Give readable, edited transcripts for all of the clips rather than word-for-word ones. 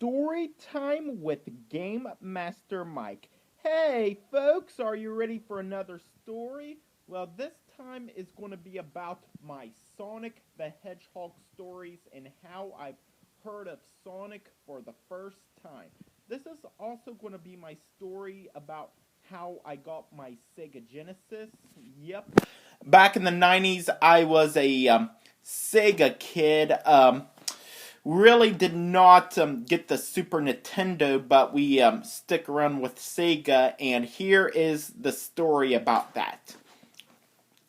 Story time with Game Master Mike. Hey, folks, are you ready for another story? Well, this time is going to be about my Sonic the Hedgehog stories and how I've heard of Sonic for the first time. This is also going to be my story about how I got my Sega Genesis. Yep. Back in the 90s, I was a Sega kid. Really did not get the Super Nintendo, but we stick around with Sega, and here is the story about that.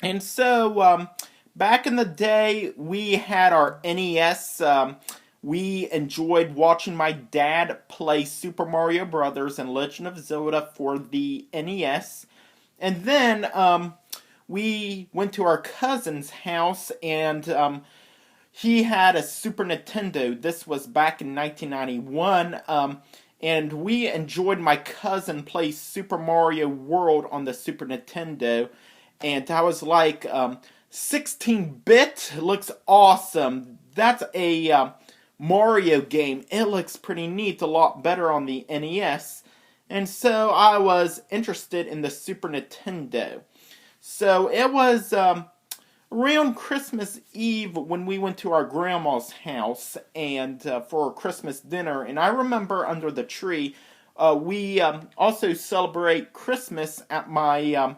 And so, back in the day, we had our NES. We enjoyed watching my dad play Super Mario Brothers and Legend of Zelda for the NES. And then we went to our cousin's house, and he had a Super Nintendo. This was back in 1991, and we enjoyed my cousin play Super Mario World on the Super Nintendo, and I was like, 16-bit looks awesome. That's a Mario game. It looks pretty neat, a lot better on the NES, and so I was interested in the Super Nintendo. So it was around Christmas Eve when we went to our grandma's house and for Christmas dinner. And I remember under the tree, we also celebrate Christmas at my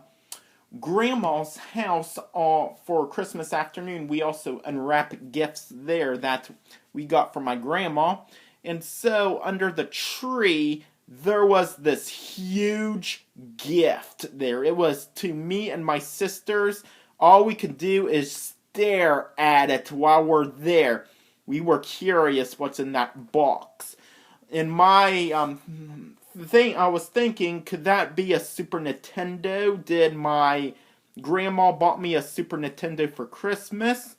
grandma's house for Christmas afternoon. We also unwrap gifts there that we got from my grandma. And so under the tree, there was this huge gift there. It was to me and my sisters. All we could do is stare at it while we're there. We were curious what's in that box. In my I was thinking, could that be a Super Nintendo? Did my grandma bought me a Super Nintendo for Christmas?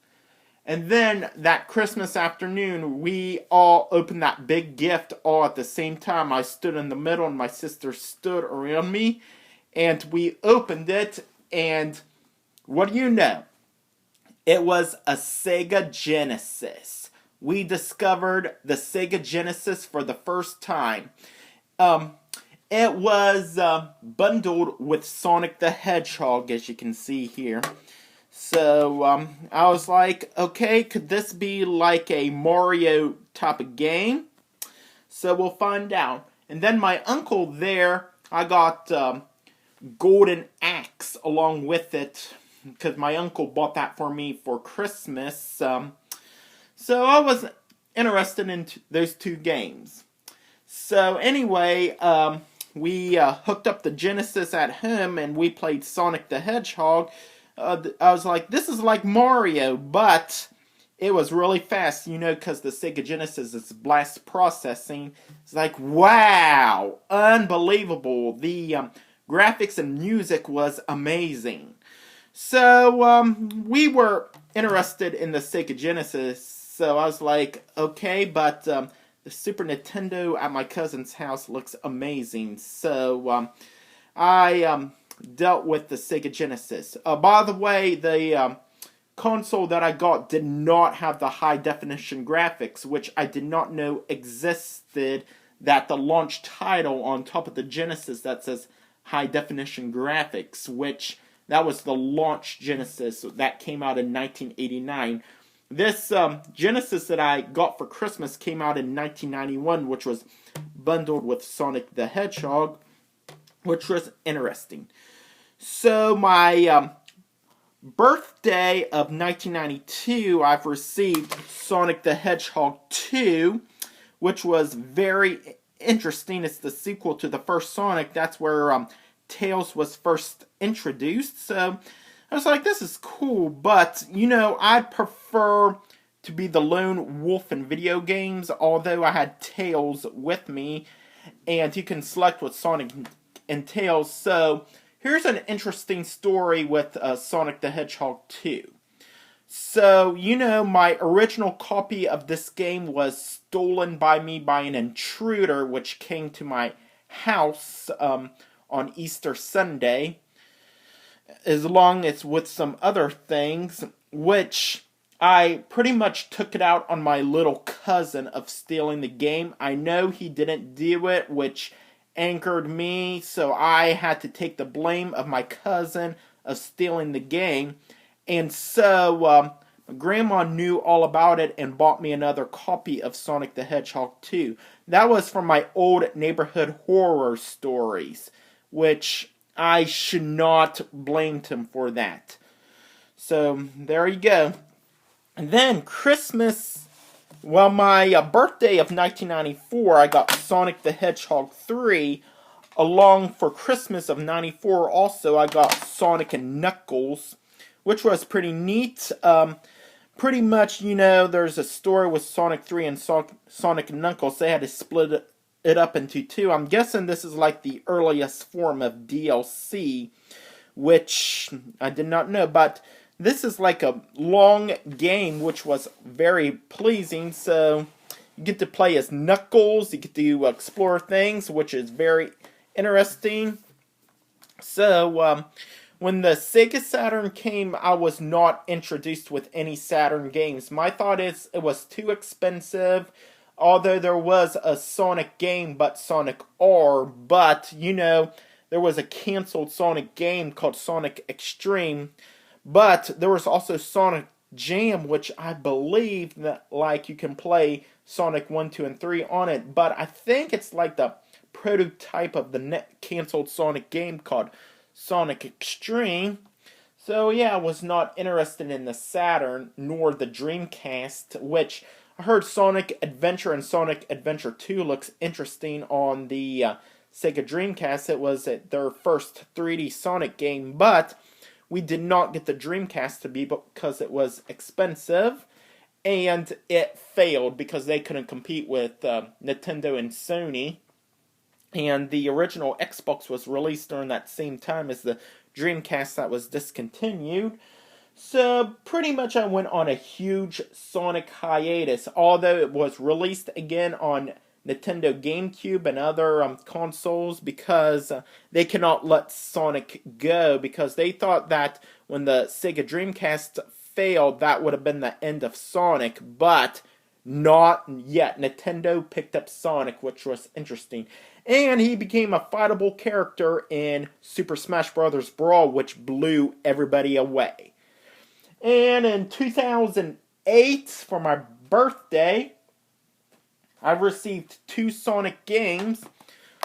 And then that Christmas afternoon, we all opened that big gift all at the same time. I stood in the middle and my sister stood around me. And we opened it, and what do you know? It was a Sega Genesis. We discovered the Sega Genesis for the first time. It was bundled with Sonic the Hedgehog, as you can see here. So I was like, okay, could this be like a Mario type of game? So we'll find out. And then my uncle there, I got Golden Axe along with it, because my uncle bought that for me for Christmas. So I was interested in those two games. So anyway, we hooked up the Genesis at home and we played Sonic the Hedgehog. I was like, this is like Mario, but it was really fast, because the Sega Genesis is blast processing. It's like, wow, unbelievable. The graphics and music was amazing. So, we were interested in the Sega Genesis, so I was like, okay, but the Super Nintendo at my cousin's house looks amazing. So, I dealt with the Sega Genesis. By the way, the console that I got did not have the high-definition graphics, which I did not know existed, that the launch title on top of the Genesis that says high-definition graphics, which that was the launch Genesis that came out in 1989. This Genesis that I got for Christmas came out in 1991, which was bundled with Sonic the Hedgehog, which was interesting. So my birthday of 1992, I've received Sonic the Hedgehog 2, which was very interesting. It's the sequel to the first Sonic. That's where Tails was first introduced. So I was like, this is cool, but I'd prefer to be the lone wolf in video games, although I had Tails with me, and you can select with Sonic and Tails. So here's an interesting story with Sonic the Hedgehog 2. So, my original copy of this game was stolen by me by an intruder, which came to my house on Easter Sunday, as long as with some other things, which I pretty much took it out on my little cousin of stealing the game. I know he didn't do it, which angered me, so I had to take the blame of my cousin of stealing the game. And so my grandma knew all about it and bought me another copy of Sonic the Hedgehog 2. That was from my old neighborhood horror stories, which I should not blame him for that. So there you go. And then Christmas, well, my birthday of 1994, I got Sonic the Hedgehog 3. Along for Christmas of 94, also, I got Sonic and Knuckles, which was pretty neat. Pretty much, there's a story with Sonic 3 and Sonic and Knuckles. They had to split it up into two. I'm guessing this is like the earliest form of DLC, which I did not know, but this is like a long game, which was very pleasing. So you get to play as Knuckles, you get to explore things, which is very interesting. So when the Sega Saturn came, I was not introduced with any Saturn games. My thought is it was too expensive, although there was a Sonic game, but Sonic R, but, there was a canceled Sonic game called Sonic Extreme. But there was also Sonic Jam, which I believe that you can play Sonic 1, 2, and 3 on it. But I think it's like the prototype of the canceled Sonic game called Sonic Extreme. So yeah, I was not interested in the Saturn nor the Dreamcast, which I heard Sonic Adventure and Sonic Adventure 2 looks interesting on the Sega Dreamcast. It was their first 3D Sonic game, but we did not get the Dreamcast to be because it was expensive, and it failed because they couldn't compete with Nintendo and Sony. And the original Xbox was released during that same time as the Dreamcast that was discontinued. So pretty much I went on a huge Sonic hiatus, although it was released again on Nintendo GameCube and other consoles, because they cannot let Sonic go, because they thought that when the Sega Dreamcast failed, that would have been the end of Sonic, but not yet. Nintendo picked up Sonic, which was interesting. And he became a fightable character in Super Smash Bros. Brawl, which blew everybody away. And in 2008, for my birthday, I received 2 Sonic games,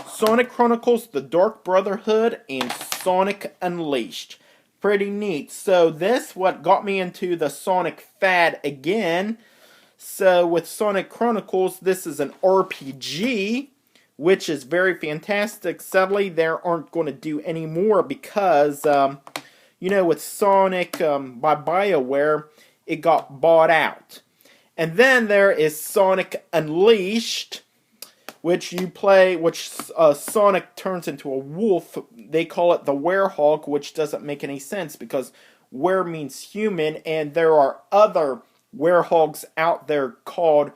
Sonic Chronicles The Dark Brotherhood and Sonic Unleashed. Pretty neat. So this what got me into the Sonic fad again. So with Sonic Chronicles, this is an RPG, which is very fantastic. Sadly, they aren't going to do any more because, with Sonic by BioWare, it got bought out. And then there is Sonic Unleashed, which you play, which Sonic turns into a wolf. They call it the werehog, which doesn't make any sense because were means human, and there are other werehogs out there called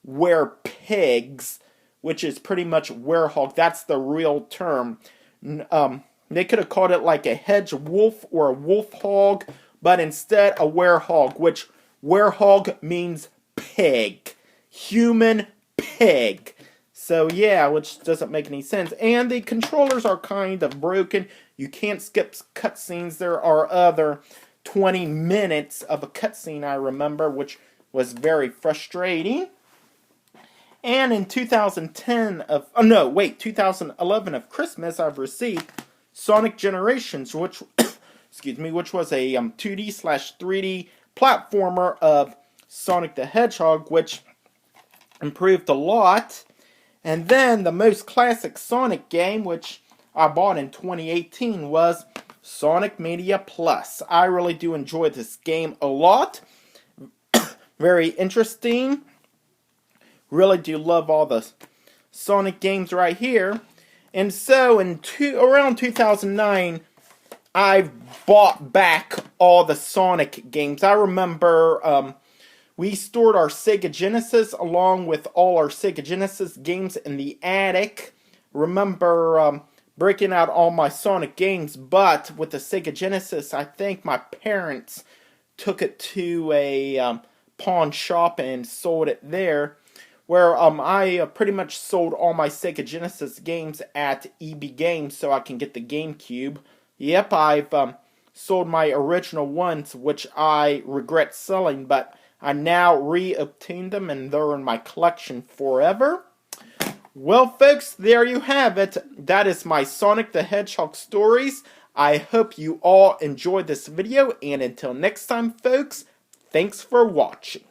werepigs, which is pretty much werehog. That's the real term. They could have called it like a hedge wolf or a wolf hog, but instead a werehog, which werehog means pig. Human pig. So yeah, which doesn't make any sense. And the controllers are kind of broken. You can't skip cutscenes. There are other 20 minutes of a cutscene, I remember, which was very frustrating. And in 2011 of Christmas, I've received Sonic Generations, which which was a 2D/3D platformer of Sonic the Hedgehog, which improved a lot. And then the most classic Sonic game, which I bought in 2018, was Sonic Mania Plus. I really do enjoy this game a lot. Very interesting. Really do love all the Sonic games right here. And so around 2009, I bought back all the Sonic games. I remember we stored our Sega Genesis along with all our Sega Genesis games in the attic. Remember breaking out all my Sonic games, but with the Sega Genesis, I think my parents took it to a pawn shop and sold it there, where I pretty much sold all my Sega Genesis games at EB Games so I can get the GameCube. Yep, I've sold my original ones, which I regret selling, but I now re-obtained them and they're in my collection forever. Well, folks, there you have it. That is my Sonic the Hedgehog stories. I hope you all enjoyed this video, and until next time, folks, thanks for watching.